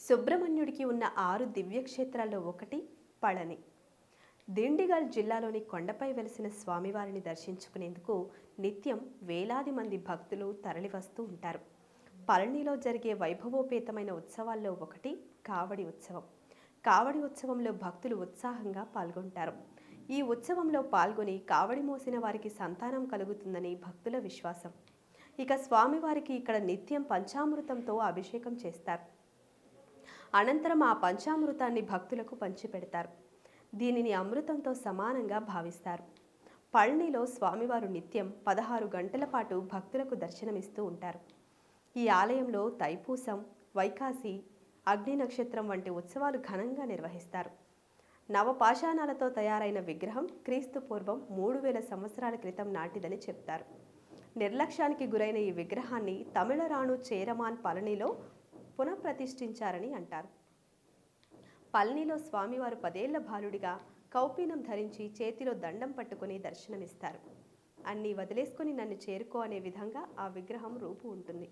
సుబ్రహ్మణ్యుడికి ఉన్న 6 దివ్యక్షేత్రాల్లో ఒకటి పళని. దిండిగల్ జిల్లాలోని కొండపై వెలిసిన స్వామివారిని దర్శించుకునేందుకు నిత్యం వేలాది మంది భక్తులు తరలివస్తూ ఉంటారు. పళనిలో జరిగే వైభవోపేతమైన ఉత్సవాల్లో ఒకటి కావడి ఉత్సవం. కావడి ఉత్సవంలో భక్తులు ఉత్సాహంగా పాల్గొంటారు. ఈ ఉత్సవంలో పాల్గొని కావడి మోసిన వారికి సంతానం కలుగుతుందని భక్తుల విశ్వాసం. ఇక స్వామివారికి ఇక్కడ నిత్యం పంచామృతంతో అభిషేకం చేస్తారు. అనంతరం ఆ పంచామృతాన్ని భక్తులకు పంచిపెడతారు. దీనిని అమృతంతో సమానంగా భావిస్తారు. పళనిలో స్వామివారు నిత్యం 16 గంటల పాటు భక్తులకు దర్శనమిస్తూ ఉంటారు. ఈ ఆలయంలో తైపూసం, వైకాసి, అగ్ని నక్షత్రం వంటి ఉత్సవాలు ఘనంగా నిర్వహిస్తారు. నవపాషాణాలతో తయారైన విగ్రహం క్రీస్తు పూర్వం 3000 సంవత్సరాల క్రితం నాటిదని చెప్తారు. నిర్లక్ష్యానికి గురైన ఈ విగ్రహాన్ని తమిళరాణు చేరమాన్ పళనిలో పునఃప్రతిష్ఠించారని అంటారు. పళనిలో స్వామివారు 10 ఏళ్ల బాలుడిగా కౌపీనం ధరించి చేతిలో దండం పట్టుకుని దర్శనమిస్తారు. అన్నీ వదిలేసుకుని నన్ను చేరుకో అనే విధంగా ఆ విగ్రహం రూపు ఉంటుంది.